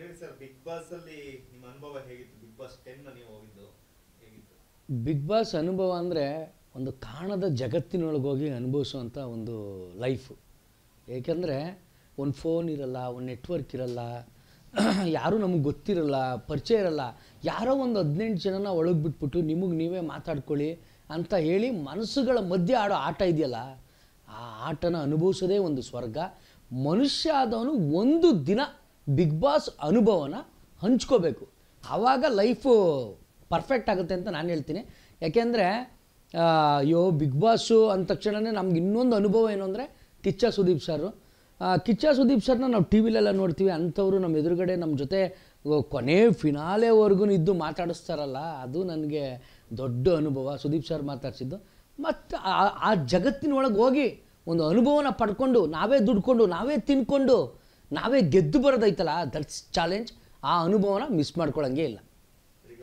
ಹೇಳಿ sir, big boss ಅಲ್ಲಿ ನಿಮ್ಮ ಅನುಭವ ಹೇಗಿತ್ತು? ಬಿಗ್ ಬಾಸ್ 10 ನೀವು ಹೋಗಿದ್ದು ಹೇಗಿತ್ತು? ಬಿಗ್ ಬಾಸ್ ಅನುಭವ ಅಂದರೆ ಒಂದು ಕಾಣದ ಜಗತ್ತಿನೊಳಗೆ ಹೋಗಿ ಅನುಭವಿಸುವಂಥ ಒಂದು ಲೈಫು. ಏಕೆಂದರೆ ಒಂದು ಫೋನ್ ಇರಲ್ಲ, ಒಂದು ನೆಟ್ವರ್ಕ್ ಇರಲ್ಲ, ಯಾರೂ ನಮಗೆ ಗೊತ್ತಿರಲ್ಲ, ಪರಿಚಯ ಇರಲ್ಲ. ಯಾರೋ ಒಂದು 18 ಜನನ ಒಳಗೆ ಬಿಟ್ಬಿಟ್ಟು ನಿಮಗೆ ನೀವೇ ಮಾತಾಡ್ಕೊಳ್ಳಿ ಅಂತ ಹೇಳಿ ಮನಸ್ಸುಗಳ ಮಧ್ಯೆ ಆಡೋ ಆಟ ಇದೆಯಲ್ಲ, ಆ ಆಟನ ಅನುಭವಿಸೋದೇ ಒಂದು ಸ್ವರ್ಗ. ಮನುಷ್ಯ ಆದವನು ಒಂದು ದಿನ ಬಿಗ್ ಬಾಸ್ ಅನುಭವನ ಹಂಚ್ಕೋಬೇಕು, ಆವಾಗ ಲೈಫು ಪರ್ಫೆಕ್ಟ್ ಆಗುತ್ತೆ ಅಂತ ನಾನು ಹೇಳ್ತೀನಿ. ಯಾಕೆಂದರೆ ಅಯ್ಯೋ ಬಿಗ್ ಬಾಸು ಅಂದ ತಕ್ಷಣವೇ ನಮ್ಗೆ ಇನ್ನೊಂದು ಅನುಭವ ಏನು ಅಂದರೆ ಕಿಚ್ಚ ಸುದೀಪ್ ಸರು. ಕಿಚ್ಚ ಸುದೀಪ್ ಸರ್ನ ನಾವು ಟಿ ವಿಲೆಲ್ಲ ನೋಡ್ತೀವಿ, ಅಂಥವ್ರು ನಮ್ಮ ಎದುರುಗಡೆ ನಮ್ಮ ಜೊತೆ ಕೊನೆ ಫಿನಾಲೆವರೆಗೂ ಇದ್ದು ಮಾತಾಡಿಸ್ತಾರಲ್ಲ, ಅದು ನನಗೆ ದೊಡ್ಡ ಅನುಭವ. ಸುದೀಪ್ ಸರ್ ಮಾತಾಡ್ಸಿದ್ದು. ಮತ್ತು ಆ ಜಗತ್ತಿನೊಳಗೆ ಹೋಗಿ ಒಂದು ಅನುಭವನ ಪಡ್ಕೊಂಡು ನಾವೇ ದುಡ್ಕೊಂಡು ನಾವೇ ತಿನ್ಕೊಂಡು ನಾವೇ ಗೆದ್ದು ಬರೋದೈತಲ್ಲ, ದಟ್ಸ್ ಚಾಲೆಂಜ್. ಆ ಅನುಭವನ ಮಿಸ್ ಮಾಡ್ಕೊಳ್ಳೋಂಗೆ ಇಲ್ಲ. ಈಗ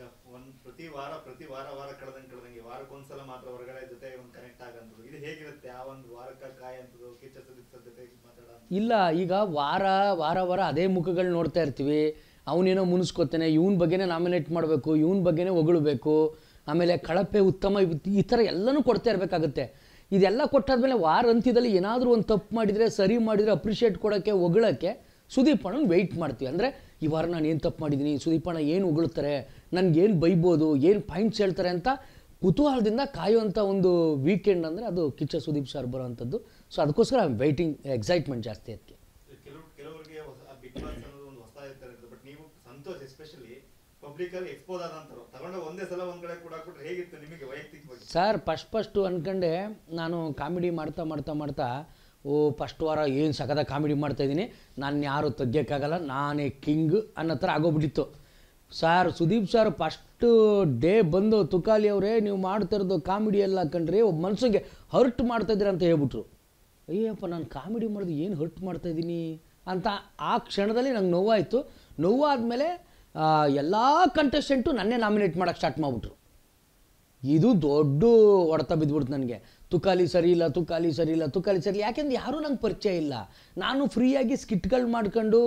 ಪ್ರತಿ ವಾರ ಕಳೆದಂಗೆ ವಾರಕ್ಕೊಂದ್ಸಲ ಮಾತ್ರ ಹೊರಗಡೆ ಜೊತೆ ಒಂದು ಕನೆಕ್ಟ್ ಆಗಂತದ್ದು, ಇದು ಹೇಗಿರುತ್ತೆ? ಆ ಒಂದು ವಾರಕ್ಕೆ ಕಾಯಂಥದ್ದು ಕಿಚ್ಚ ಸುದೀಪ್ ಸರ್ ಜೊತೆ ಮಾತಾಡೋದು ಇಲ್ಲ. ಈಗ ವಾರ ಅದೇ ಮುಖಗಳು ನೋಡ್ತಾ ಇರ್ತೀವಿ. ಅವನೇನೋ ಮುನಿಸ್ಕೊತಾನೆ, ಇವನ ಬಗ್ಗೆನೇ ನಾಮಿನೇಟ್ ಮಾಡಬೇಕು, ಇವನ ಬಗ್ಗೆನೇ ಹೊಗಳಬೇಕು, ಆಮೇಲೆ ಕಳಪೆ ಉತ್ತಮ ಈ ಥರ ಎಲ್ಲನೂ ಕೊಡ್ತಾ ಇರಬೇಕಾಗುತ್ತೆ. ಇದೆಲ್ಲ ಕೊಟ್ಟಾದ್ಮೇಲೆ ವಾರ ಅಂತ್ಯದಲ್ಲಿ ಏನಾದರೂ ಒಂದು ತಪ್ಪು ಮಾಡಿದರೆ, ಸರಿ ಮಾಡಿದರೆ ಅಪ್ರಿಷಿಯೇಟ್ ಕೊಡೋಕ್ಕೆ, ಹೊಗಳೋಕ್ಕೆ ಸುದೀಪ್ ಅಣ್ಣನ ವೆಯ್ಟ್ ಮಾಡ್ತೀವಿ. ಅಂದರೆ ಈ ವಾರ ನಾನು ಏನು ತಪ್ಪು ಮಾಡಿದ್ದೀನಿ, ಸುದೀಪ್ ಅಣ್ಣ ಏನು ಹೊಗಳ್ತಾರೆ, ನನಗೇನು ಬೈಬೋದು, ಏನು ಪಾಯಿಂಟ್ಸ್ ಹೇಳ್ತಾರೆ ಅಂತ ಕುತೂಹಲದಿಂದ ಕಾಯುವಂಥ ಒಂದು ವೀಕೆಂಡ್ ಅಂದರೆ ಅದು ಕಿಚ್ಚ ಸುದೀಪ್ ಸರ್ ಬರೋವಂಥದ್ದು. ಸೊ ಅದಕ್ಕೋಸ್ಕರ ವೆಯ್ಟಿಂಗ್, ಎಕ್ಸೈಟ್ಮೆಂಟ್ ಜಾಸ್ತಿ ಅದಕ್ಕೆ. ಕೆಲವರಿಗೆ ಬಿಗ್ ಬಾಸ್ ಅನ್ನೋದು ಒಂದು ಹೊಸ ಇರ್ತಾರೆ. ಬಟ್ ನೀವು ಸಂತೋಷ್ ಎಸ್ಪೆಷಲಿ ಪಬ್ಲಿಕಲ್ಲಿ ಎಕ್ಸ್ಪೋಸ್ ಆದಂಥವ್ರು ತಗೊಂಡು ಒಂದೇ ಸಲ ಒಂದು ಕಡೆ ಕೂಡ ಹಾಕ್ಬಿಟ್ರೆ ಹೇಗಿತ್ತು ನಿಮಗೆ ವೈಯಕ್ತಿಕವಾಗಿ? ಸರ್ ಫಸ್ಟು ಅಂದ್ಕೊಂಡೆ ನಾನು ಕಾಮಿಡಿ ಮಾಡ್ತಾ ಫಸ್ಟ್ ವಾರ ಏನು ಸಖದ ಕಾಮಿಡಿ ಮಾಡ್ತಾಯಿದ್ದೀನಿ, ನಾನು ಯಾರು ತೆಗಿಯೋಕ್ಕಾಗಲ್ಲ, ನಾನೇ ಕಿಂಗ್ ಅನ್ನೋ ಥರ ಆಗೋಗ್ಬಿಟ್ಟಿತ್ತು. Sir Sudeep sir first day ಬಂದು ತುಕಾಲಿ ಅವರೇ ನೀವು ಮಾಡ್ತಿರೋದು ಕಾಮಿಡಿ ಎಲ್ಲ ಕಂಡ್ರಿ ಒಬ್ಬ ಮನ್ಸಿಗೆ ಹರ್ಟ್ ಮಾಡ್ತಾಯಿದ್ದೀರ ಅಂತ ಹೇಳ್ಬಿಟ್ರು. ಅಯ್ಯಪ್ಪ ನಾನು ಕಾಮಿಡಿ ಮಾಡೋದು ಏನು ಹರ್ಟ್ ಮಾಡ್ತಾಯಿದ್ದೀನಿ ಅಂತ ಆ ಕ್ಷಣದಲ್ಲಿ ನಂಗೆ ನೋವಾಯಿತು. ನೋವಾದಮೇಲೆ ಎಲ್ಲ ಕಂಟೆಸ್ಟೆಂಟು ನನ್ನೇ ನಾಮಿನೇಟ್ ಮಾಡೋಕ್ಕೆ ಸ್ಟಾರ್ಟ್ ಮಾಡಿಬಿಟ್ರು. ಇದು ದೊಡ್ಡ ಹೊಡೆತ ಬಿದ್ದುಬಿಡ್ತು ನನಗೆ. ತುಕಾಲಿ ಸರಿ ಇಲ್ಲ, ಯಾಕೆಂದ್ರೆ ಯಾರೂ ನಂಗೆ ಪರಿಚಯ ಇಲ್ಲ. ನಾನು ಫ್ರೀಯಾಗಿ ಸ್ಕಿಟ್ಗಳು ಮಾಡ್ಕೊಂಡು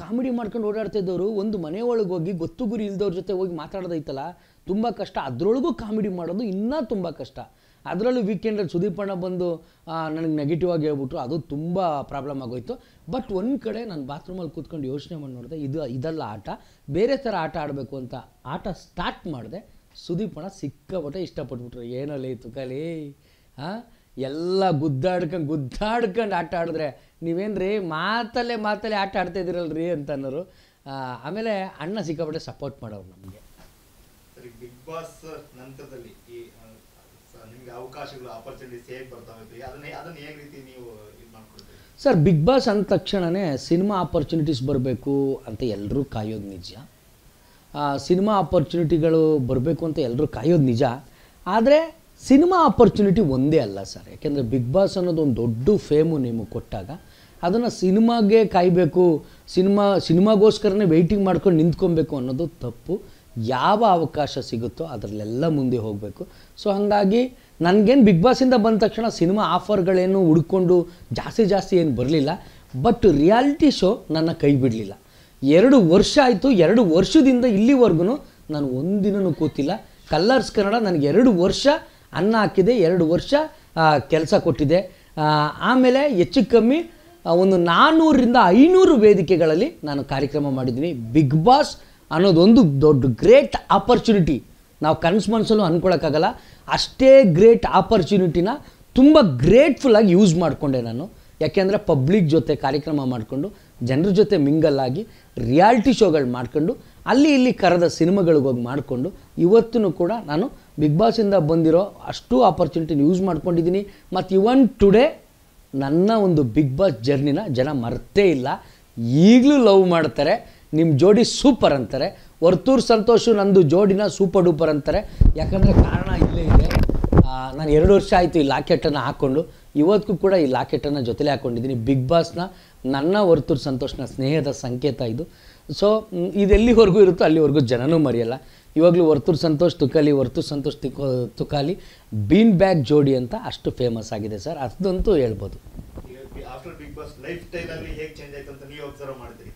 ಕಾಮಿಡಿ ಮಾಡ್ಕೊಂಡು ಓಡಾಡ್ತಿದ್ದವರು ಒಂದು ಮನೆ ಒಳಗೆ ಹೋಗಿ ಗೊತ್ತು ಗುರಿ ಇಲ್ದವ್ರ ಜೊತೆ ಹೋಗಿ ಮಾತಾಡೋದೈತಲ್ಲ, ತುಂಬ ಕಷ್ಟ. ಅದರೊಳಗೂ ಕಾಮಿಡಿ ಮಾಡೋದು ಇನ್ನೂ ತುಂಬ ಕಷ್ಟ. ಅದರಲ್ಲೂ ವೀಕೆಂಡಲ್ಲಿ ಸುದೀಪ್ ಅಣ್ಣ ಬಂದು ನನಗೆ ನೆಗೆಟಿವ್ ಆಗಿ ಹೇಳ್ಬಿಟ್ರು, ಅದು ತುಂಬ ಪ್ರಾಬ್ಲಮ್ ಆಗೋಯ್ತು. ಬಟ್ ಒಂದು ಕಡೆ ನಾನು ಬಾತ್ರೂಮಲ್ಲಿ ಕೂತ್ಕೊಂಡು ಯೋಚನೆ ಮಾಡಿ ನೋಡಿದೆ, ಇದೆಲ್ಲ ಆಟ, ಬೇರೆ ಥರ ಆಟ ಆಡಬೇಕು ಅಂತ ಆಟ ಸ್ಟಾರ್ಟ್ ಮಾಡಿದೆ. ಸುದೀಪ್ ಅಣ್ಣ ಸಿಕ್ಕಾಪಟ್ಟೆ ಇಷ್ಟಪಟ್ಬಿಟ್ರು. ಏನಲ್ಲ ತುಕಾಲಿ ಎಲ್ಲ ಗುದ್ದಾಡ್ಕೊಂಡು ಆಟ ಆಡಿದ್ರೆ ನೀವೇನ್ರಿ ಮಾತಲ್ಲೇ ಆಟ ಆಡ್ತಾ ಇದ್ದೀರಲ್ರಿ ಅಂತ ಅನ್ನೋರು. ಆಮೇಲೆ ಅಣ್ಣ ಸಿಕ್ಕಾಪಟ್ಟೆ ಸಪೋರ್ಟ್ ಮಾಡೋರು ನಮಗೆ. ಸರಿ, ಬಿಗ್ ಬಾಸ್ ನಂತರದಲ್ಲಿ ಈ ನಿಮಗೆ ಅವಕಾಶಗಳು, ಆಪರ್ಚುನಿಟೀಸ್ ಹೇಗೆ ಬರ್ತಾವೆ, ಅದನ್ನ ಹೇಗೆ ರೀತಿ ನೀವು ಇದು ಮಾಡ್ಕೊಳ್ತೀವಿ? ಸರ್ ಬಿಗ್ ಬಾಸ್ ಅಂದ ತಕ್ಷಣವೇ ಸಿನಿಮಾ ಆಪರ್ಚುನಿಟೀಸ್ ಬರಬೇಕು ಅಂತ ಎಲ್ಲರೂ ಕಾಯೋದು ನಿಜ. ಸಿನಿಮಾ ಆಪರ್ಚುನಿಟಿಗಳು ಬರಬೇಕು ಅಂತ ಎಲ್ಲರೂ ಕಾಯೋದು ನಿಜ. ಆದರೆ ಸಿನಿಮಾ ಆಪರ್ಚುನಿಟಿ ಒಂದೇ ಅಲ್ಲ ಸರ್. ಯಾಕೆಂದರೆ ಬಿಗ್ ಬಾಸ್ ಅನ್ನೋದು ಒಂದು ದೊಡ್ಡ ಫೇಮು ನಿಮಗೆ ಕೊಟ್ಟಾಗ ಅದನ್ನು ಸಿನಿಮಾಗೆ ಕಾಯಬೇಕು, ಸಿನಿಮಾಗೋಸ್ಕರನೇ ವೆಯ್ಟಿಂಗ್ ಮಾಡ್ಕೊಂಡು ನಿಂತ್ಕೊಬೇಕು ಅನ್ನೋದು ತಪ್ಪು. ಯಾವ ಅವಕಾಶ ಸಿಗುತ್ತೋ ಅದರಲ್ಲೆಲ್ಲ ಮುಂದೆ ಹೋಗಬೇಕು. ಸೊ ಹಾಗಾಗಿ ನನಗೇನು ಬಿಗ್ ಬಾಸಿಂದ ಬಂದ ತಕ್ಷಣ ಸಿನಿಮಾ ಆಫರ್ಗಳೇನು ಹುಡ್ಕೊಂಡು ಜಾಸ್ತಿ ಏನು ಬರಲಿಲ್ಲ. ಬಟ್ ರಿಯಾಲಿಟಿ ಶೋ ನನ್ನ ಕೈ ಬಿಡಲಿಲ್ಲ. 2 ವರ್ಷ ಆಯಿತು. 2 ವರ್ಷದಿಂದ ಇಲ್ಲಿವರೆಗೂ ನಾನು ಒಂದಿನೂ ಕೂತಿಲ್ಲ. ಕಲರ್ಸ್ ಕನ್ನಡ ನನಗೆ 2 ವರ್ಷ ಅನ್ನ ಹಾಕಿದೆ, 2 ವರ್ಷ ಕೆಲಸ ಕೊಟ್ಟಿದೆ. ಆಮೇಲೆ ಹೆಚ್ಚು ಕಮ್ಮಿ ಒಂದು 400ರಿಂದ 500 ವೇದಿಕೆಗಳಲ್ಲಿ ನಾನು ಕಾರ್ಯಕ್ರಮ ಮಾಡಿದ್ದೀನಿ. ಬಿಗ್ ಬಾಸ್ ಅನ್ನೋದೊಂದು ದೊಡ್ಡ ಗ್ರೇಟ್ ಆಪರ್ಚುನಿಟಿ, ನಾವು ಕನಸು ಮನಸ್ಸಲ್ಲೂ ಅಂದ್ಕೊಳಕ್ಕಾಗಲ್ಲ. ಅಷ್ಟೇ ಗ್ರೇಟ್ ಆಪರ್ಚುನಿಟಿನ ತುಂಬ ಗ್ರೇಟ್ಫುಲ್ಲಾಗಿ ಯೂಸ್ ಮಾಡಿಕೊಂಡೆ ನಾನು. ಯಾಕೆಂದರೆ ಪಬ್ಲಿಕ್ ಜೊತೆ ಕಾರ್ಯಕ್ರಮ ಮಾಡಿಕೊಂಡು, ಜನರ ಜೊತೆ ಮಿಂಗಲ್ ಆಗಿ, ರಿಯಾಲಿಟಿ ಶೋಗಳು ಮಾಡ್ಕೊಂಡು, ಅಲ್ಲಿ ಇಲ್ಲಿ ಕರೆದ ಸಿನಿಮಾಗಳಿಗೆ ಹೋಗಿ ಮಾಡಿಕೊಂಡು, ಇವತ್ತೂ ಕೂಡ ನಾನು ಬಿಗ್ ಬಾಸಿಂದ ಬಂದಿರೋ ಅಷ್ಟು ಆಪರ್ಚುನಿಟಿನ ಯೂಸ್ ಮಾಡ್ಕೊಂಡಿದ್ದೀನಿ. ಮತ್ತು ಇವನ್ ಟುಡೇ ನನ್ನ ಒಂದು ಬಿಗ್ ಬಾಸ್ ಜರ್ನಿನ ಜನ ಮರ್ತೇ ಇಲ್ಲ. ಈಗಲೂ ಲವ್ ಮಾಡ್ತಾರೆ, ನಿಮ್ಮ ಜೋಡಿ ಸೂಪರ್ ಅಂತಾರೆ. ವರ್ತೂರ್ ಸಂತೋಷು ನಂದು ಜೋಡಿನ ಸೂಪರ್ ಡೂಪರ್ ಅಂತಾರೆ. ಯಾಕಂದರೆ ಕಾರಣ ಇಲ್ಲೇ ಇದೆ. ನಾನು 2 ವರ್ಷ ಆಯಿತು ಈ ಲಾಕೆಟನ್ನು ಹಾಕ್ಕೊಂಡು, ಇವತ್ತಿಗೂ ಕೂಡ ಈ ಲಾಕೆಟನ್ನು ಜೊತೆಲೇ ಹಾಕ್ಕೊಂಡಿದ್ದೀನಿ. ಬಿಗ್ ಬಾಸ್ನ ನನ್ನ ವರ್ತೂರ್ ಸಂತೋಷನ ಸ್ನೇಹದ ಸಂಕೇತ ಇದು. ಸೊ ಇದೆಲ್ಲಿವರೆಗೂ ಇರುತ್ತೋ ಅಲ್ಲಿವರೆಗೂ ಜನನೂ ಮರೆಯಲ್ಲ. ಇವಾಗಲೂ ವರ್ತೂರ್ ಸಂತೋಷ್ ತುಕಾಲಿ ಬೀನ್ ಬ್ಯಾಗ್ ಜೋಡಿ ಅಂತ ಅಷ್ಟು ಫೇಮಸ್ ಆಗಿದೆ ಸರ್, ಅದಂತೂ ಹೇಳ್ಬೋದು. After Bigg Boss lifestyle ಅಲ್ಲಿ ಹೇಗೆ ಚೇಂಜ್ ಆಯ್ತು ಅಂತ ನೀವು ಅಬ್ಸರ್ವ್ ಮಾಡಿದ್ರಿ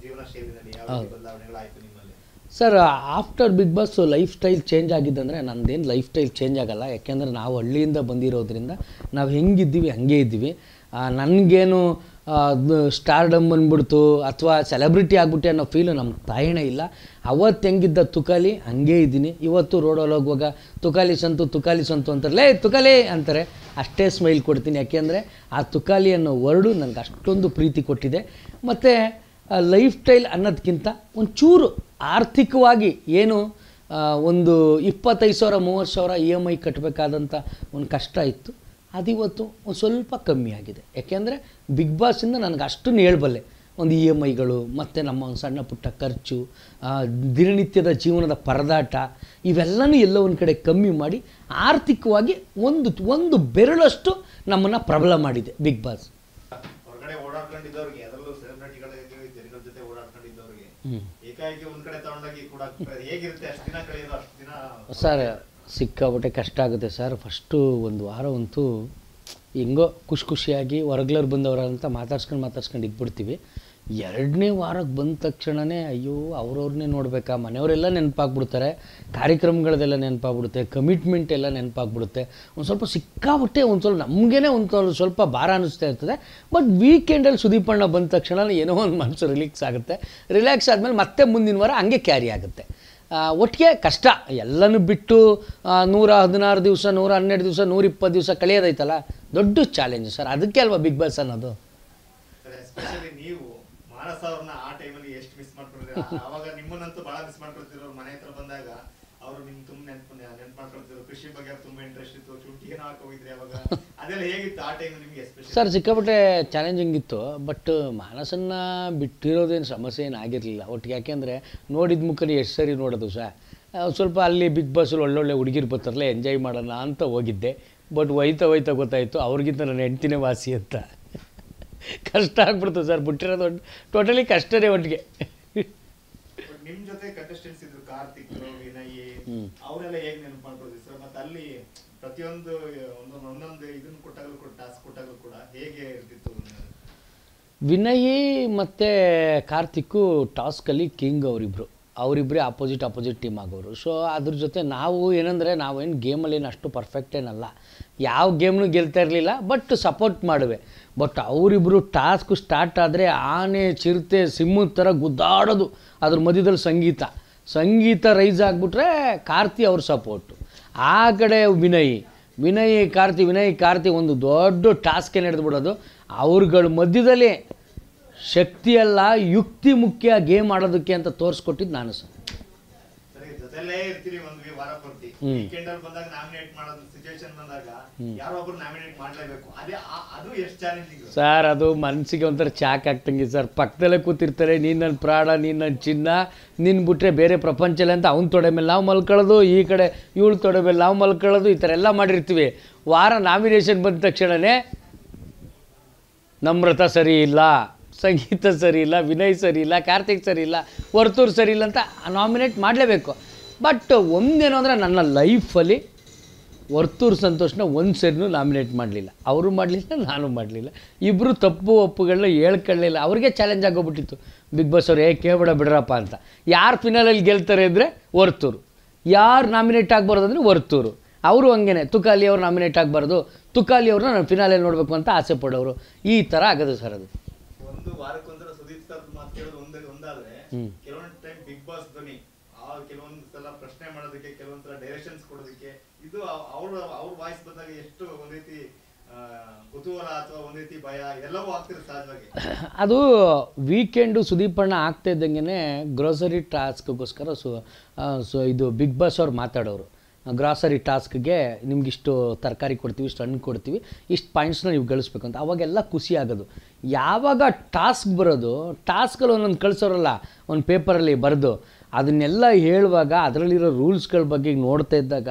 ಜೀವನ ಶೈಲಿನಲ್ಲಿ ಯಾವ ರೀತಿ ಬದಲಾವಣೆಗಳಾಯ್ತು ನಿಮ್ಮಲ್ಲಿ? Sir, after Bigg Boss lifestyle change ಆಗಿದ್ದಂದರೆ ನಂದೇನು ಲೈಫ್ ಸ್ಟೈಲ್ ಚೇಂಜ್ ಆಗಲ್ಲ. ಯಾಕೆಂದರೆ ನಾವು ಹಳ್ಳಿಯಿಂದ ಬಂದಿರೋದ್ರಿಂದ ನಾವು ಹೆಂಗಿದ್ದೀವಿ ಹಾಗೇ ಇದ್ದೀವಿ. ನನಗೇನು ಸ್ಟಾರ್ಡಮ್ ಬಂದ್ಬಿಡ್ತು ಅಥವಾ ಸೆಲೆಬ್ರಿಟಿ ಆಗ್ಬಿಟ್ಟೆ ಅನ್ನೋ ಫೀಲು ನಮ್ಮ ತಾಯಿನೇ ಇಲ್ಲ. ಅವತ್ತು ಹೆಂಗಿದ್ದ ತುಕಾಲಿ ಹಂಗೇ ಇದ್ದೀನಿ. ಇವತ್ತು ರೋಡಲ್ಲಿ ಹೋಗುವಾಗ ತುಕಾಲಿ ಸಂತು ಅಂತಾರೆ, ಲೇ ತುಕಾಲಿ ಅಂತಾರೆ, ಅಷ್ಟೇ ಸ್ಮೈಲ್ ಕೊಡ್ತೀನಿ. ಯಾಕೆಂದರೆ ಆ ತುಕಾಲಿ ಅನ್ನೋ ವರ್ಡು ನನಗೆ ಅಷ್ಟೊಂದು ಪ್ರೀತಿ ಕೊಟ್ಟಿದೆ. ಮತ್ತು ಲೈಫ್ ಸ್ಟೈಲ್ ಅನ್ನೋದಕ್ಕಿಂತ ಒಂಚೂರು ಆರ್ಥಿಕವಾಗಿ ಏನು ಒಂದು 25,000 30,000 EMI ಕಟ್ಟಬೇಕಾದಂಥ ಒಂದು ಕಷ್ಟ ಇತ್ತು, ಅದಿವತ್ತು ಒಂದು ಸ್ವಲ್ಪ ಕಮ್ಮಿ ಆಗಿದೆ. ಯಾಕೆಂದರೆ ಬಿಗ್ ಬಾಸಿಂದ ನನಗೆ ಅಷ್ಟನ್ನು ಹೇಳ್ಬಲ್ಲೆ. ಒಂದು EMIಗಳು ಮತ್ತು ನಮ್ಮ ಒಂದು ಸಣ್ಣ ಪುಟ್ಟ ಖರ್ಚು, ದಿನನಿತ್ಯದ ಜೀವನದ ಪರದಾಟ, ಇವೆಲ್ಲನೂ ಎಲ್ಲೋ ಒಂದು ಕಡೆ ಕಮ್ಮಿ ಮಾಡಿ ಆರ್ಥಿಕವಾಗಿ ಒಂದು ಬೆರಳಷ್ಟು ನಮ್ಮನ್ನು ಪ್ರಬಲ ಮಾಡಿದೆ ಬಿಗ್ ಬಾಸ್. ಹೊರಗಡೆ ಓಡಾಡ್ಕೊಂಡಿದ್ದವ್ರಿಗೆ, ಅದರಲ್ಲೂ ಸೆಲೆಬ್ರಿಟಿಗಳಿಗೆ, ಜನಗಳ ಜೊತೆ ಓಡಾಡ್ಕೊಂಡಿದ್ದವ್ರಿಗೆ ಏಕಾಏಕಿ ಒಂದ್ ಕಡೆ ತಗೊಂಡೋಗಿ ಕೂಡ ಹೇಗಿರುತ್ತೆ ಅಷ್ಟು ದಿನ ಕಳೆಯೋದು? ಅಷ್ಟು ದಿನ ಸರ್ ಸಿಕ್ಕಾಬಿಟ್ಟೆ ಕಷ್ಟ ಆಗುತ್ತೆ ಸರ್. ಫಸ್ಟು ಒಂದು ವಾರ ಅಂತೂ ಹೆಂಗೋ ಖುಷಿಯಾಗಿ ಹೊರಗ್ಲರು ಬಂದವರಂತ ಮಾತಾಡ್ಸ್ಕೊಂಡು ಇದ್ಬಿಡ್ತೀವಿ. 2ನೇ ವಾರಕ್ಕೆ ಬಂದ ತಕ್ಷಣವೇ ಅಯ್ಯೋ ಅವ್ರವ್ರನ್ನೇ ನೋಡಬೇಕಾ, ಮನೆಯವರೆಲ್ಲ ನೆನಪಾಗ್ಬಿಡ್ತಾರೆ, ಕಾರ್ಯಕ್ರಮಗಳದೆಲ್ಲ ನೆನಪಾಗ್ಬಿಡುತ್ತೆ, ಕಮಿಟ್ಮೆಂಟ್ ಎಲ್ಲ ನೆನಪಾಗ್ಬಿಡುತ್ತೆ. ಒಂದು ಸ್ವಲ್ಪ ಸಿಕ್ಕಾಬಿಟ್ಟೆ ನಮಗೇನೆ ಒಂದು ಸ್ವಲ್ಪ ಭಾರ ಅನ್ನಿಸ್ತಾ ಇರ್ತದೆ. ಬಟ್ ವೀಕೆಂಡಲ್ಲಿ ಸುದೀಪಣ್ಣ ಬಂದ ತಕ್ಷಣ ಏನೋ ಒಂದು ಮನಸ್ಸು ರಿಲ್ಯಾಕ್ಸ್ ಆದಮೇಲೆ ಮತ್ತೆ ಮುಂದಿನ ವಾರ ಹಂಗೆ ಕ್ಯಾರಿ ಆಗುತ್ತೆ. ಒಟ್ಟಿಗೆ ಕಷ್ಟ ಎಲ್ಲನೂ ಬಿಟ್ಟು 116 ದಿವಸ 112 ದಿವಸ 120 ದಿವಸ ಕಳೆಯೋದೈತಲ್ಲ, ದೊಡ್ಡ ಚಾಲೆಂಜ್ ಸರ್. ಅದಕ್ಕೆ ಅಲ್ವಾ ಬಿಗ್ ಬಾಸ್ ಅನ್ನೋದು. ಎಸ್ಪೆಷಲಿ ನೀವು ಮಾನಸ ಅವ್ರನ್ನ ಆ ಟೈಮಲ್ಲಿ ಎಷ್ಟು ಮಿಸ್ ಮಾಡ್ಕೊಂಡಿದ್ದೀರಾ? ಅವಾಗ ನಿಮ್ಮನ್ನಂತೂ ಬಹಳ ಮಿಸ್ ಮಾಡ್ಕೊಳ್ತಿರೋ. ಮನೆ ಹತ್ರ ಬಂದಾಗ ಅವರು ನಿಮ್ಗೆ ತುಂಬ ನೆನ್ಪು ಮಾಡ್ಕೊಳ್ತಿದ್ರು. ಕೃಷಿ ಬಗ್ಗೆ ತುಂಬ ಇಂಟ್ರೆಸ್ಟ್ ಇತ್ತು, ಶೂಟಿಗೆ ಹಾಕಿ ಹೋಗಿದ್ರಿ ಅವಾಗ. ಅದೆಲ್ಲ ಹೇಗಿತ್ತು ಆ ಟೈಮ್ ನಿಮಗೆ ಎಸ್ಪೆಷಲಿ? ಸರ್ ಸಿಕ್ಕಾಪಟ್ಟೆ ಚಾಲೆಂಜಿಂಗ್ ಇತ್ತು. ಬಟ್ ಮಾನಸನ್ನು ಬಿಟ್ಟಿರೋದೇನು ಸಮಸ್ಯೆ ಏನಾಗಿರಲಿಲ್ಲ ಒಟ್ಟಿಗೆ. ಯಾಕೆಂದರೆ ನೋಡಿದ ಮುಖನೇ ಎಷ್ಟು ಸರಿ ನೋಡೋದು ಸರ್. ಸ್ವಲ್ಪ ಅಲ್ಲಿ ಬಿಗ್ ಬಾಸಲ್ಲಿ ಒಳ್ಳೊಳ್ಳೆ ಹುಡುಗಿರು ಬರ್ತಾರಲ್ಲ, ಎಂಜಾಯ್ ಮಾಡೋಣ ಅಂತ ಹೋಗಿದ್ದೆ. ಬಟ್ ಹೋಯ್ತಾ ಗೊತ್ತಾಯಿತು ಅವ್ರಿಗಿಂತ ನನ್ನ ಹೆಂಡ್ತಿನೇ ವಾಸಿ ಅಂತ. ಕಷ್ಟ ಆಗ್ಬಿಡ್ತು ಸರ್, ಬಿಟ್ಟಿರೋದು ಟೋಟಲಿ ಕಷ್ಟನೇ ಒಟ್ಟಿಗೆ. ನಿಮ್ ಜೊತೆ ಕಂಟೆಸ್ಟೆಂಟ್ಸ್ ಇದ್ರು, ಕಾರ್ತಿಕ್, ವಿನಯ್, ಅವರೆಲ್ಲ ಹೇಗೆ ನೆನಪು ಮಾಡ್ಕೊಳ್ತೀವಿ ಸರ್? ಮತ್ತೆ ಅಲ್ಲಿ ಪ್ರತಿಯೊಂದು ಒಂದೊಂದು ಇದನ್ನು ಕೊಟ್ಟಾಗಲೂ ಕೂಡ, ಟಾಸ್ಕ್ ಕೊಟ್ಟಾಗಲೂ ಕೂಡ ಹೇಗೆ ಇರ್ತಿತ್ತು? ವಿನಯ್ ಮತ್ತು Karthik ಟಾಸ್ಕಲ್ಲಿ king ಅವರಿಬ್ಬರೇ opposite team ಆಗೋರು. So ಅದ್ರ ಜೊತೆ ನಾವು ಏನಂದರೆ ನಾವೇನು ಗೇಮಲ್ಲೇನು ಅಷ್ಟು ಪರ್ಫೆಕ್ಟ್ ಏನಲ್ಲ, ಯಾವ ಗೇಮ್ನೂ ಗೆಲ್ತಾ ಇರಲಿಲ್ಲ, ಬಟ್ ಸಪೋರ್ಟ್ ಮಾಡುವೆ. ಬಟ್ ಅವರಿಬ್ಬರು ಟಾಸ್ಕ್ ಸ್ಟಾರ್ಟ್ ಆದರೆ ಆನೆ ಚಿರತೆ ಸಿಂಹದ ಥರ ಗುದ್ದಾಡೋದು. ಅದ್ರ ಮಧ್ಯದಲ್ಲಿ ಸಂಗೀತ ರೈಸ್ ಆಗಿಬಿಟ್ರೆ ಕಾರ್ತಿ ಅವ್ರ ಸಪೋರ್ಟು. ಆ ಕಡೆ ವಿನಯ್ ಕಾರ್ತಿ ಒಂದು ದೊಡ್ಡ ಟಾಸ್ಕೇ ನಡೆದ್ಬಿಡೋದು. ಅವ್ರಗಳ ಮಧ್ಯದಲ್ಲಿ ಶಕ್ತಿಯಲ್ಲ ಯುಕ್ತಿ ಮುಖ್ಯ ಗೇಮ್ ಆಡೋದಕ್ಕೆ ಅಂತ ತೋರಿಸ್ಕೊಟ್ಟಿದ್ದು ನಾನು ಸರ್. ಜೊತೆಲೇ ಇರ್ತೀರಿ, ಒಂದು ವಾರ ಪೂರ್ತಿ. ವೀಕೆಂಡ್ ಅಲ್ಲಿ ಬಂದಾಗ ನಾಮಿನೇಟ್ ಮಾಡೋದು ಸಿಚುವೇಶನ್ ಬಂದಾಗ ಯಾರೋ ಒಬ್ರು ನಾಮಿನೇಟ್ ಮಾಡಲೇಬೇಕು. ಅದು ಎಷ್ಟು ಚಾಲೆಂಜಿಂಗ್ ಸರ್. ಅದು ಮನಸ್ಸಿಗೆ ಒಂಥರ ಚಾಕ್ ಆಗ್ತಂಗೆ ಸರ್. ಪಕ್ಕದಲ್ಲೇ ಕೂತಿರ್ತಾರೆ, ನೀನು ನನ್ನ ಪ್ರಾಣ, ನೀನು ನನ್ನ ಚಿನ್ನ, ನಿನ್ನ ಬಿಟ್ರೆ ಬೇರೆ ಪ್ರಪಂಚಲ್ಲ ಅಂತ ಅವ್ನ ತೊಡೆ ಮೇಲೆ ನಾವು ಮಲ್ಕೊಳ್ಳೋದು, ಈ ಕಡೆ ಇವಳು ತೊಡೆ ಮೇಲೆ ನಾವು ಮಲ್ಕೊಳ್ಳೋದು, ಈ ಥರ ಎಲ್ಲ ಮಾಡಿರ್ತೀವಿ. ವಾರ ನಾಮಿನೇಷನ್ ಬಂದ ತಕ್ಷಣವೇ ನಮ್ರತ ಸರಿ ಇಲ್ಲ, ಸಂಗೀತ ಸರಿ ಇಲ್ಲ, ವಿನಯ್ ಸರಿ ಇಲ್ಲ, ಕಾರ್ತಿಕ್ ಸರಿ ಇಲ್ಲ, ವರ್ತೂರ್ ಸರಿ ಇಲ್ಲ ಅಂತ ನಾಮಿನೇಟ್ ಮಾಡಲೇಬೇಕು. ಬಟ್ ಒಂದೇನು ಅಂದರೆ ನನ್ನ ಲೈಫಲ್ಲಿ ವರ್ತೂರ್ ಸಂತೋಷನ ಒಂದು ಸರಿನೂ ನಾಮಿನೇಟ್ ಮಾಡಲಿಲ್ಲ. ಅವರು ಮಾಡಲಿಲ್ಲ, ನಾನು ಮಾಡಲಿಲ್ಲ. ಇಬ್ಬರು ತಪ್ಪು ಒಪ್ಪುಗಳನ್ನ ಹೇಳ್ಕೊಳ್ಳಿಲ್ಲ. ಅವ್ರಿಗೆ ಚಾಲೆಂಜ್ ಆಗೋಗ್ಬಿಟ್ಟಿತ್ತು ಬಿಗ್ ಬಾಸ್ ಅವ್ರು, ಕೇಳ್ಬೇಡ ಬಿಡ್ರಪ್ಪ ಅಂತ. ಯಾರು ಫಿನಾಲಲ್ಲಿ ಗೆಲ್ತಾರೆ ಅಂದರೆ ವರ್ತೂರು, ಯಾರು ನಾಮಿನೇಟ್ ಆಗಬಾರ್ದು ಅಂದರೆ ವರ್ತೂರು. ಅವರು ಹಂಗೇನೆ ತುಕಾಲಿ ಅವ್ರು ನಾಮಿನೇಟ್ ಆಗಬಾರ್ದು, ತುಕಾಲಿ ಅವ್ರನ್ನ ನಾನು ಫಿನಾಲಲ್ಲಿ ನೋಡಬೇಕು ಅಂತ ಆಸೆ ಪಡೋರು. ಈ ಥರ ಆಗೋದು ಸರ್. ಅದು ಒಂದು ವಾರಕ್ಕೊಂದರ ಸುದೀಪ್ ಸರ್ ಮಾತು ಕೇಳೋದು ಒಂದಾದ್ರೆ, ಕೆಲವೊಂದು ಟೈಮ್ ಬಿಗ್ ಬಾಸ್ ಧ್ವನಿ ಕೆಲವೊಂದು ಸಲ ಪ್ರಶ್ನೆ ಮಾಡೋದಕ್ಕೆ, ಕೆಲವೊಂದು ಸಲ ಡೈರೆಕ್ಷನ್ಸ್ ಕೊಡೋದಕ್ಕೆ, ಇದು ಅವ್ರ ವಾಯ್ಸ್ ಬಂದಾಗ ಎಷ್ಟು ಒಂದ್ ರೀತಿ ಕುತೂಹಲ ಅಥವಾ ಒಂದ್ ರೀತಿ ಭಯ ಎಲ್ಲವೂ ಆಗ್ತಿರುತ್ತೆ ಸಹಜವಾಗಿ. ಅದು ವೀಕೆಂಡು ಸುದೀಪಣ್ಣ ಆಗ್ತಾ ಇದ್ದಂಗೆ ಗ್ರೋಸರಿ ಟಾಸ್ಕ್ಗೋಸ್ಕರ ಇದು ಬಿಗ್ ಬಾಸ್ ಅವ್ರು ಮಾತಾಡೋರು. ಗ್ರಾಸರಿ ಟಾಸ್ಕ್ಗೆ ನಿಮ್ಗಿಷ್ಟು ತರಕಾರಿ ಕೊಡ್ತೀವಿ, ಇಷ್ಟು ಹಣ್ಣು ಕೊಡ್ತೀವಿ, ಇಷ್ಟು ಪಾಯಿಂಟ್ಸ್ನ ನೀವು ಗಳಿಸ್ಬೇಕು ಅಂತ. ಅವಾಗೆಲ್ಲ ಖುಷಿ ಆಗೋದು. ಯಾವಾಗ ಟಾಸ್ಕ್ ಬರೋದು, ಟಾಸ್ಕಲ್ಲಿ ಒಂದೊಂದು ಕಳಿಸೋರಲ್ಲ ಒಂದು ಪೇಪರಲ್ಲಿ ಬರೆದು, ಅದನ್ನೆಲ್ಲ ಹೇಳುವಾಗ ಅದರಲ್ಲಿರೋ ರೂಲ್ಸ್ಗಳ ಬಗ್ಗೆ ನೋಡ್ತಾ ಇದ್ದಾಗ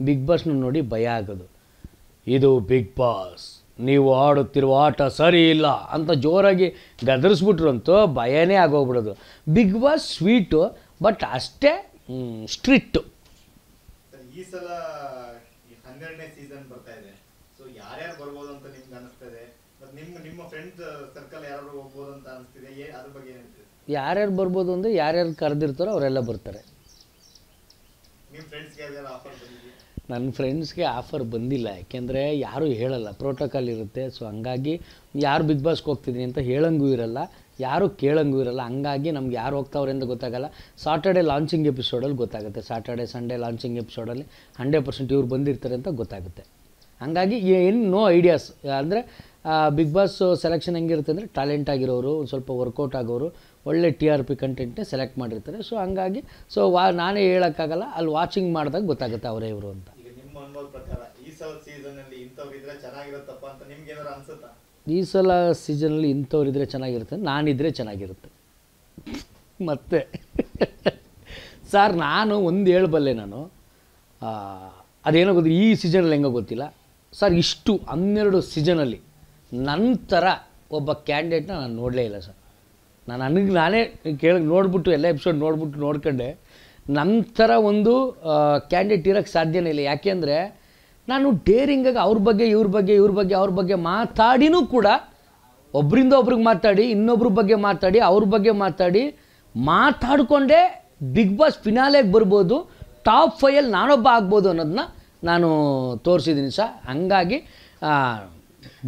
ಬಿಗ್ ಬಾಸ್ನ ನೋಡಿ ಭಯ ಆಗೋದು. ಇದು ಬಿಗ್ ಬಾಸ್, ನೀವು ಆಡುತ್ತಿರುವ ಆಟ ಸರಿ ಇಲ್ಲ ಅಂತ ಜೋರಾಗಿ ಗದರಿಸ್ಬಿಟ್ರು ಅಂತೂ ಭಯನೇ ಆಗೋಗ್ಬಿಡೋದು. ಬಿಗ್ ಬಾಸ್ ಸ್ವೀಟು, ಬಟ್ ಅಷ್ಟೇ ಸ್ಟ್ರಿಕ್ಟು. ಈ ಸಲ 12ನೇ ಸೀಸನ್ ಬರ್ತಾ ಇದೆ. ಸೊ ಯಾರ್ಯಾರು ಬರ್ಬೋದು ಅಂತ ನಿಮ್ಗೆ ಅನಿಸ್ತದೆ? ಮತ್ತೆ ನಿಮ್ಮ ಫ್ರೆಂಡ್ ಸರ್ಕಲ್ ಯಾರು ಹೋಗ್ಬೋದು ಅಂತ ಅನಿಸ್ತಿದೆ? ಅದ್ರ ಬಗ್ಗೆ ಏನು ಹೇಳ್ತೀವಿ? ಯಾರ್ಯಾರು ಬರ್ಬೋದು ಅಂದರೆ ಯಾರ್ಯಾರು ಕರೆದಿರ್ತಾರೋ ಅವರೆಲ್ಲ ಬರ್ತಾರೆ. ನಿಮ್ಮ ಫ್ರೆಂಡ್ಸ್ಗೆ ಯಾವ್ದಾರು ಆಫರ್ ಬಂದಿದೆ? ನನ್ನ ಫ್ರೆಂಡ್ಸ್ಗೆ ಆಫರ್ ಬಂದಿಲ್ಲ, ಯಾಕೆಂದರೆ ಯಾರೂ ಹೇಳಲ್ಲ, ಪ್ರೋಟೋಕಾಲ್ ಇರುತ್ತೆ. ಸೊ ಹಂಗಾಗಿ ಯಾರು ಬಿಗ್ ಬಾಸ್ಗೆ ಹೋಗ್ತಿದ್ದೀನಿ ಅಂತ ಹೇಳಂಗೂ ಇರಲ್ಲ, ಯಾರೂ ಕೇಳಂಗೂ ಇರಲ್ಲ. ಹಂಗಾಗಿ ನಮ್ಗೆ ಯಾರು ಹೋಗ್ತಾವ್ರೆ ಅಂತ ಗೊತ್ತಾಗಲ್ಲ. ಸಾಟರ್ಡೆ ಲಾಂಚಿಂಗ್ ಎಪಿಸೋಡಲ್ಲಿ ಗೊತ್ತಾಗುತ್ತೆ, ಸಾಟರ್ಡೆ ಸಂಡೇ ಲಾಂಚಿಂಗ್ ಎಪಿಸೋಡಲ್ಲಿ 100% ಇವ್ರು ಬಂದಿರ್ತಾರೆ ಅಂತ ಗೊತ್ತಾಗುತ್ತೆ. ಹಂಗಾಗಿ ಏನು ನೋ ಐಡಿಯಾಸ್. ಅಂದರೆ ಬಿಗ್ ಬಾಸ್ ಸೆಲೆಕ್ಷನ್ ಹೆಂಗಿರುತ್ತೆ ಅಂದರೆ ಟ್ಯಾಲೆಂಟ್ ಆಗಿರೋರು, ಒಂದು ಸ್ವಲ್ಪ ವರ್ಕೌಟ್ ಆಗೋರು, ಒಳ್ಳೆ TRP ಕಂಟೆಂಟ್ನೇ ಸೆಲೆಕ್ಟ್ ಮಾಡಿರ್ತಾರೆ. ಸೊ ಹಂಗಾಗಿ ನಾನೇ ಹೇಳೋಕ್ಕಾಗಲ್ಲ, ಅಲ್ಲಿ ವಾಚಿಂಗ್ ಮಾಡಿದಾಗ ಗೊತ್ತಾಗುತ್ತೆ ಅವರೇ ಇವರು ಅಂತ. ಈಗ ನಿಮ್ಮ ಅನುಭವದ ಪ್ರಕಾರ ಈ ಸಲ ಸೀಸನಲ್ಲಿ ಇಂಥವ್ರು ಇದ್ರೆ ಚೆನ್ನಾಗಿರುತ್ತಪ್ಪ ಅಂತ ನಿಮ್ಗೆ ಏನಾದ್ರು ಅನ್ಸುತ್ತಾ? ಈ ಸಲ ಸೀಸನಲ್ಲಿ ಇಂಥವ್ರಿದ್ರೆ ಚೆನ್ನಾಗಿರುತ್ತೆ, ನಾನಿದ್ರೆ ಚೆನ್ನಾಗಿರುತ್ತೆ. ಮತ್ತೆ ಸರ್ ನಾನು ಒಂದು ಹೇಳಬಲ್ಲೆ, ನಾನು ಅದೇನೋ ಗೊತ್ತು ಈ ಸೀಸನಲ್ಲಿ ಹೆಂಗೋ ಗೊತ್ತಿಲ್ಲ ಸರ್, ಇಷ್ಟು 12 ಸೀಸನಲ್ಲಿ ನಂತರ ಒಬ್ಬ ಕ್ಯಾಂಡಿಡೇಟ್ನ ನಾನು ನೋಡಲೇ ಇಲ್ಲ ಸರ್. ನಾನೇ ನೋಡ್ಬಿಟ್ಟು ಎಲ್ಲ ಎಪಿಸೋಡ್ ನೋಡ್ಕೊಂಡೆ, ನಂತರ ಒಂದು ಕ್ಯಾಂಡಿಡೇಟ್ ಇರೋಕ್ಕೆ ಸಾಧ್ಯನೇ ಇಲ್ಲ. ಯಾಕೆಂದರೆ ನಾನು ಡೇರಿಂಗಾಗಿ ಅವ್ರ ಬಗ್ಗೆ ಮಾತಾಡಿನೂ ಕೂಡ, ಒಬ್ಬರಿಂದ ಒಬ್ರಿಗೆ ಮಾತಾಡಿ, ಇನ್ನೊಬ್ರ ಬಗ್ಗೆ ಮಾತಾಡಿ, ಅವ್ರ ಬಗ್ಗೆ ಮಾತಾಡಿಕೊಂಡೇ ಬಿಗ್ ಬಾಸ್ ಫಿನಾಲೆಗೆ ಬರ್ಬೋದು, ಟಾಪ್ 5 ನಾನೊಬ್ಬ ಆಗ್ಬೋದು ಅನ್ನೋದನ್ನ ನಾನು ತೋರಿಸಿದ್ದೀನಿ ಸರ್. ಹಂಗಾಗಿ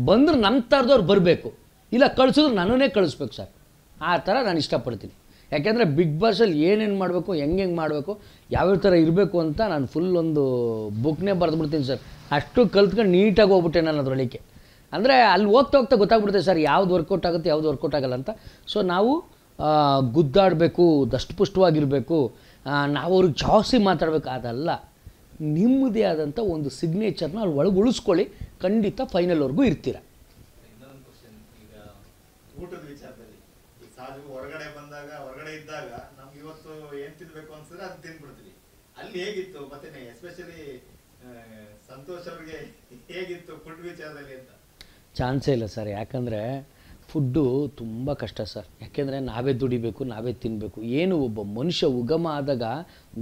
ಬಂದ್ರೆ ನಮ್ಮ ಥರದವ್ರು ಬರಬೇಕು, ಇಲ್ಲ ಕಳಿಸಿದ್ರು ನನ್ನನ್ನೇ ಕಳಿಸ್ಬೇಕು ಸರ್. ಆ ಥರ ನಾನು ಇಷ್ಟಪಡ್ತೀನಿ. ಯಾಕೆಂದರೆ ಬಿಗ್ ಬಾಸಲ್ಲಿ ಏನೇನು ಮಾಡಬೇಕು, ಹೆಂಗೆ ಮಾಡಬೇಕು, ಯಾವ್ಯಾವ ಥರ ಇರಬೇಕು ಅಂತ ನಾನು ಫುಲ್ ಒಂದು ಬುಕ್ನೇ ಬರೆದ್ಬಿಡ್ತೀನಿ ಸರ್. ಅಷ್ಟು ಕಲ್ತ್ಕೊಂಡು ನೀಟಾಗಿ ಹೋಗ್ಬಿಟ್ಟೆ ನಾನು ಅದರೊಳಗೆ. ಅಂದರೆ ಅಲ್ಲಿ ಹೋಗ್ತಾ ಗೊತ್ತಾಗ್ಬಿಡುತ್ತೆ ಸರ್ ಯಾವ್ದು ವರ್ಕೌಟ್ ಆಗುತ್ತೆ, ಯಾವ್ದು ವರ್ಕೌಟ್ ಆಗಲ್ಲ ಅಂತ. ಸೊ ನಾವು ಗುದ್ದಾಡಬೇಕು, ದಷ್ಟಪುಷ್ಟವಾಗಿರಬೇಕು, ನಾವು ಅವ್ರಿಗೆ ಜಾಸ್ತಿ ಮಾತಾಡಬೇಕು, ಅದಲ್ಲ. ನಿಮ್ಮದೇ ಆದಂಥ ಒಂದು ಸಿಗ್ನೇಚರ್ನ ಅಲ್ಲಿ ಒಳಗೆ ಉಳಿಸ್ಕೊಳ್ಳಿ, ಖಂಡಿತ ಫೈನಲ್ವರೆಗೂ ಇರ್ತೀರ. ಇನ್ನೊಂದು ಕ್ವಶನ್, ಈಗ ಊಟದ ವಿಚಾರದಲ್ಲಿ ಈಗ ಸಹಜ ಹೊರಗಡೆ ಇದ್ದಾಗ ನಮ್ಗೆ ಇವತ್ತು ಏನ್ ತಿನ್ಬೇಕು ಅನ್ಸಿದ್ರೆ ಅದು ತಿನ್ಬಿಡ್ತೀವಿ. ಅಲ್ಲಿ ಹೇಗಿತ್ತು ಮತ್ತೆ ಎಸ್ಪೆಷಲಿ ಸಂತೋಷ್ ಅವ್ರಿಗೆ ಹೇಗಿತ್ತು ಫುಡ್ ವಿಚಾರದಲ್ಲಿ ಅಂತ? ಚಾನ್ಸೇ ಇಲ್ಲ ಸರ್. ಯಾಕಂದರೆ ಫುಡ್ಡು ತುಂಬ ಕಷ್ಟ ಸರ್. ಯಾಕೆಂದರೆ ನಾವೇ ದುಡಿಬೇಕು, ನಾವೇ ತಿನ್ನಬೇಕು. ಏನು ಒಬ್ಬ ಮನುಷ್ಯ ಉಗಮ ಆದಾಗ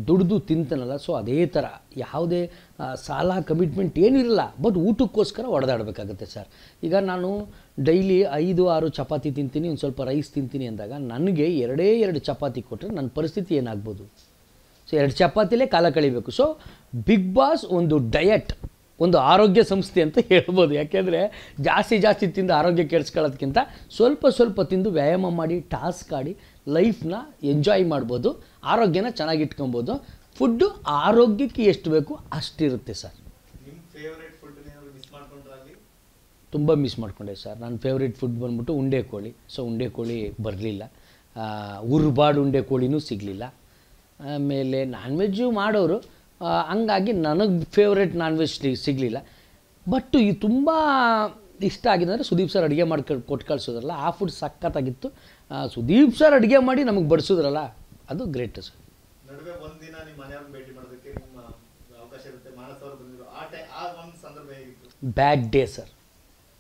ದುಡಿದು ತಿಂತಾನಲ್ಲ, ಸೊ ಅದೇ ಥರ ಯಾವುದೇ ಸಾಲ ಕಮಿಟ್ಮೆಂಟ್ ಏನಿರಲ್ಲ, ಬಟ್ ಊಟಕ್ಕೋಸ್ಕರ ಹೊಡೆದಾಡಬೇಕಾಗುತ್ತೆ ಸರ್. ಈಗ ನಾನು ಡೈಲಿ 5-6 ಚಪಾತಿ ತಿಂತೀನಿ, ಒಂದು ಸ್ವಲ್ಪ ರೈಸ್ ತಿಂತೀನಿ ಅಂದಾಗ ನನಗೆ 2 ಚಪಾತಿ ಕೊಟ್ಟರೆ ನನ್ನ ಪರಿಸ್ಥಿತಿ ಏನಾಗ್ಬೋದು? ಸೊ 2 ಚಪಾತಿಲೇ ಕಾಲ ಕಳಿಬೇಕು. ಸೊ ಬಿಗ್ ಬಾಸ್ ಒಂದು ಡಯಟ್, ಒಂದು ಆರೋಗ್ಯ ಸಂಸ್ಥೆ ಅಂತ ಹೇಳ್ಬೋದು. ಯಾಕೆಂದರೆ ಜಾಸ್ತಿ ತಿಂದು ಆರೋಗ್ಯ ಕೆಡಿಸ್ಕೊಳ್ಳೋದಕ್ಕಿಂತ ಸ್ವಲ್ಪ ತಿಂದು ವ್ಯಾಯಾಮ ಮಾಡಿ, ಟಾಸ್ಕ್ ಆಡಿ ಲೈಫ್ನ ಎಂಜಾಯ್ ಮಾಡ್ಬೋದು, ಆರೋಗ್ಯನ ಚೆನ್ನಾಗಿಟ್ಕೊಬೋದು. ಫುಡ್ಡು ಆರೋಗ್ಯಕ್ಕೆ ಎಷ್ಟು ಬೇಕು ಅಷ್ಟಿರುತ್ತೆ ಸರ್. ನಿಮ್ಮ ಫೇವ್ರೇಟ್ ಫುಡ್ ಏನಾದರೂ ಮಿಸ್ ಮಾಡ್ಕೊಂಡ್ರಾಗಲಿ? ತುಂಬ ಮಿಸ್ ಮಾಡ್ಕೊಂಡೆ ಸರ್. ನನ್ನ ಫೇವ್ರೇಟ್ ಫುಡ್ ಬಂದ್ಬಿಟ್ಟು ಉಂಡೆ ಕೋಳಿ. ಸೊ ಉಂಡೆ ಕೋಳಿ ಬರಲಿಲ್ಲ, ಉರ್ಬಾಡು ಉಂಡೆ ಕೋಳಿನೂ ಸಿಗಲಿಲ್ಲ. ಆಮೇಲೆ ನಾನ್ ವೆಜ್ಜು ಮಾಡೋರು, ಹಂಗಾಗಿ ನನಗೆ ಫೇವ್ರೇಟ್ ನಾನ್ ವೆಜ್ ಸಿಗಲಿಲ್ಲ. ಬಟ್ ಇದು ತುಂಬ ಇಷ್ಟ ಆಗಿದೆ ಅಂದರೆ ಸುದೀಪ್ ಸರ್ ಅಡುಗೆ ಮಾಡಿ ಕೊಟ್ಟು ಕಳಿಸೋದ್ರಲ್ಲ, ಆ ಫುಡ್ ಸಖತ್ತಾಗಿತ್ತು. ಸುದೀಪ್ ಸರ್ ಅಡುಗೆ ಮಾಡಿ ನಮಗೆ ಬಡಿಸೋದ್ರಲ್ಲ, ಅದು ಗ್ರೇಟ್ ಸರ್. ನಡುವೆ ಒಂದಿನ ನಿಮ್ಮ ಮನೆಯವ್ರನ್ನ ಭೇಟಿ ಮಾಡೋದಕ್ಕೆ ನಿಮ್ಮ ಅವಕಾಶ ಇರುತ್ತೆ, ಮಾನಸ್ ಅವರು ಬಂದಿದ್ರು, ಆ ಒಂದು ಸಂದರ್ಭ ಹೇಗಿತ್ತು? ಬ್ಯಾಡ್ ಡೇ ಸರ್,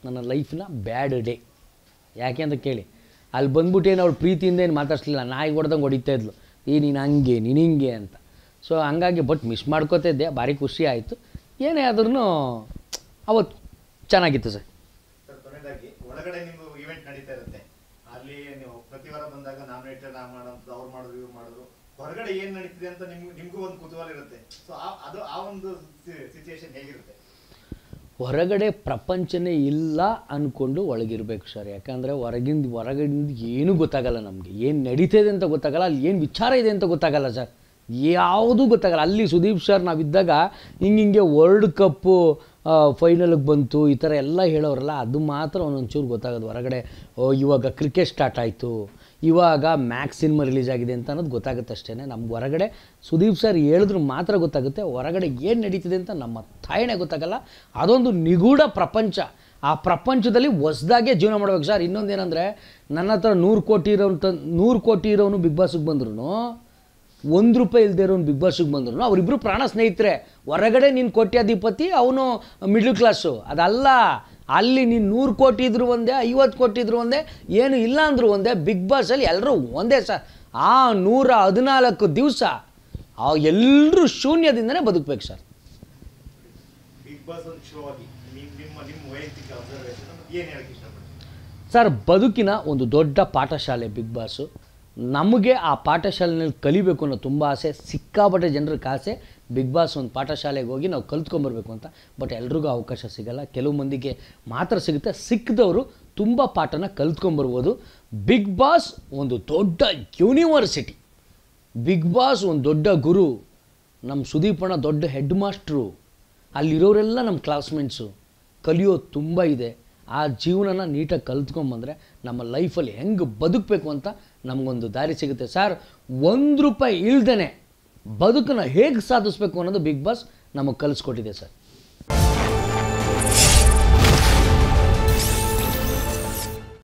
ನನ್ನ ಲೈಫಿನ ಬ್ಯಾಡ್ ಡೇ. ಯಾಕೆ ಅಂತ ಕೇಳಿ, ಅಲ್ಲಿ ಬಂದ್ಬಿಟ್ಟು ಏನು ಅವ್ಳು ಪ್ರೀತಿಯಿಂದ ಏನು ಮಾತಾಡ್ಸಲಿಲ್ಲ, ನಾಯಿ ಹೊಡೆದಂಗೆ ಹೊಡಿತಾ ಇದ್ಲು, ನೀನು ಹಂಗೆ ನೀನು ಹಿಂಗೆ ಅಂತ. ಸೊ ಹಂಗಾಗಿ ಬಟ್ ಮಿಸ್ ಮಾಡ್ಕೋತಾ ಇದ್ದೆ, ಭಾರಿ ಖುಷಿ ಆಯಿತು. ಏನೇ ಆದ್ರೂ ಅವತ್ತು ಚೆನ್ನಾಗಿತ್ತು ಸರ್. ಕೊನೆಯದಾಗಿ ಒಳಗಡೆ ನಿಮ್ಗೆ ಇವೆಂಟ್ ನಡೀತಾ ಇರುತ್ತೆ, ಅಲ್ಲಿ ನೀವು ಪ್ರತಿ ವಾರ ಬಂದಾಗ ನಾಮಿನೇಟೆಡ್ ಮಾಡೋದು, ಅವ್ರು ಮಾಡಿದ್ರು ಇವ್ರು ಮಾಡಿದ್ರು, ಹೊರಗಡೆ ಏನು ನಡೀತಿದೆ ಅಂತ ನಿಮಗೂ ಒಂದು ಕುತೂಹಲ ಇರುತ್ತೆ. ಸೊ ಅದು ಆ ಒಂದು ಸಿಚುಯೇಷನ್ ಹೇಗಿರುತ್ತೆ? ಹೊರಗಡೆ ಪ್ರಪಂಚನೇ ಇಲ್ಲ ಅಂದ್ಕೊಂಡು ಒಳಗಿರ್ಬೇಕು ಸರ್. ಯಾಕಂದರೆ ಹೊರಗಿಂದ ಏನೂ ಗೊತ್ತಾಗಲ್ಲ ನಮಗೆ, ಏನು ನಡೀತಿದೆ ಅಂತ ಗೊತ್ತಾಗಲ್ಲ, ಅಲ್ಲಿ ಏನು ವಿಚಾರ ಇದೆ ಅಂತ ಗೊತ್ತಾಗಲ್ಲ ಸರ್, ಯಾವುದೂ ಗೊತ್ತಾಗಲ್ಲ. ಅಲ್ಲಿ ಸುದೀಪ್ ಸರ್ ನಾವಿದ್ದಾಗ ಹಿಂಗೆ ವರ್ಲ್ಡ್ ಕಪ್ಪು ಫೈನಲ್ಗೆ ಬಂತು ಈ ಥರ ಎಲ್ಲ ಹೇಳೋರಲ್ಲ, ಅದು ಮಾತ್ರ ಒಂದೊಂಚೂರು ಗೊತ್ತಾಗೋದು. ಹೊರಗಡೆ ಇವಾಗ ಕ್ರಿಕೆಟ್ ಸ್ಟಾರ್ಟ್ ಆಯಿತು, ಇವಾಗ ಮ್ಯಾಕ್ಸ್ ಸಿನಿಮಾ ರಿಲೀಸ್ ಆಗಿದೆ ಅಂತ ಅನ್ನೋದು ಗೊತ್ತಾಗುತ್ತೆ ಅಷ್ಟೇ. ನಮ್ಗೆ ಹೊರಗಡೆ ಸುದೀಪ್ ಸರ್ ಹೇಳಿದ್ರು ಮಾತ್ರ ಗೊತ್ತಾಗುತ್ತೆ, ಹೊರಗಡೆ ಏನು ನಡೀತಿದೆ ಅಂತ ನಮ್ಮ ತಾಯಿನೇ ಗೊತ್ತಾಗಲ್ಲ. ಅದೊಂದು ನಿಗೂಢ ಪ್ರಪಂಚ. ಆ ಪ್ರಪಂಚದಲ್ಲಿ ಹೊಸ್ದಾಗೆ ಜೀವನ ಮಾಡ್ಬೇಕು ಸರ್. ಇನ್ನೊಂದೇನೆಂದರೆ, ನನ್ನ ಹತ್ರ 100 ಕೋಟಿ ಇರೋನು ಬಿಗ್ ಬಾಸಿಗೆ ಬಂದ್ರು, 1 ರೂಪಾಯಿ ಇಲ್ಲದೆ ಇರೋನು ಬಿಗ್ ಬಾಸಿಗೆ ಬಂದ್ರು, ಅವರಿಬ್ಬರು ಪ್ರಾಣ ಸ್ನೇಹಿತರೆ. ಹೊರಗಡೆ ನೀನು ಕೋಟ್ಯಾಧಿಪತಿ, ಅವನು ಮಿಡ್ಲ್ ಕ್ಲಾಸು, ಅದಲ್ಲ. ಅಲ್ಲಿ ನೀನು 100 ಕೋಟಿ ಇದ್ರು ಒಂದೇ, 50 ಕೋಟಿ ಇದ್ರು ಒಂದೇ, ಏನು ಇಲ್ಲ ಅಂದರೂ ಒಂದೇ. ಬಿಗ್ ಬಾಸಲ್ಲಿ ಎಲ್ಲರೂ ಒಂದೇ ಸರ್. ಆ 114 ದಿವಸ ಎಲ್ಲರೂ ಶೂನ್ಯದಿಂದನೇ ಬದುಕಬೇಕು ಸರ್. ಬಿಗ್ ಬಾಸ್ ಒಂದು ಶೋ ಆಗಿ ನಿಮ್ಮ ವೈಯಕ್ತಿಕ ಅಬ್ಸರ್ವೇಷನ್ ಏನು ಹೇಳಕ್ಕೆ ಇಷ್ಟಪಡ್ತೀನಿ? ಸರ್, ಬದುಕಿನ ಒಂದು ದೊಡ್ಡ ಪಾಠಶಾಲೆ ಬಿಗ್ ಬಾಸು. ನಮಗೆ ಆ ಪಾಠಶಾಲೆಯಲ್ಲಿ ಕಲಿಬೇಕು ಅನ್ನೋ ತುಂಬ ಆಸೆ, ಸಿಕ್ಕಾಪಟ್ಟೆ ಜನರಿಗೆ ಆಸೆ. ಬಿಗ್ ಬಾಸ್ ಒಂದು ಪಾಠಶಾಲೆಗೆ ಹೋಗಿ ನಾವು ಕಲ್ತ್ಕೊಂಬರ್ಬೇಕು ಅಂತ. ಬಟ್ ಎಲ್ರಿಗೂ ಅವಕಾಶ ಸಿಗಲ್ಲ, ಕೆಲವು ಮಂದಿಗೆ ಮಾತ್ರ ಸಿಗುತ್ತೆ. ಸಿಕ್ಕಿದವರು ತುಂಬ ಪಾಠನ ಕಲ್ತ್ಕೊಂಬರ್ಬೋದು. ಬಿಗ್ ಬಾಸ್ ಒಂದು ದೊಡ್ಡ ಯೂನಿವರ್ಸಿಟಿ. ಬಿಗ್ ಬಾಸ್ ಒಂದು ದೊಡ್ಡ ಗುರು. ನಮ್ಮ ಸುದೀಪಣ್ಣ ದೊಡ್ಡ ಹೆಡ್ ಮಾಸ್ಟ್ರು. ಅಲ್ಲಿರೋರೆಲ್ಲ ನಮ್ಮ ಕ್ಲಾಸ್ಮೇಟ್ಸು. ಕಲಿಯೋದು ತುಂಬ ಇದೆ. ಆ ಜೀವನನ ನೀಟಾಗಿ ಕಲ್ತ್ಕೊಂಬಂದರೆ ನಮ್ಮ ಲೈಫಲ್ಲಿ ಹೆಂಗೆ ಬದುಕಬೇಕು ಅಂತ ನಮಗೊಂದು ದಾರಿ ಸಿಗುತ್ತೆ. ಸರ್, ₹1 ಇಲ್ದೇ ಬದುಕನ್ನು ಹೇಗೆ ಸಾಧಿಸ್ಬೇಕು ಅನ್ನೋದು ಬಿಗ್ ಬಾಸ್ ನಮಗೆ ಕಲಿಸ್ಕೊಟ್ಟಿದೆ ಸರ್.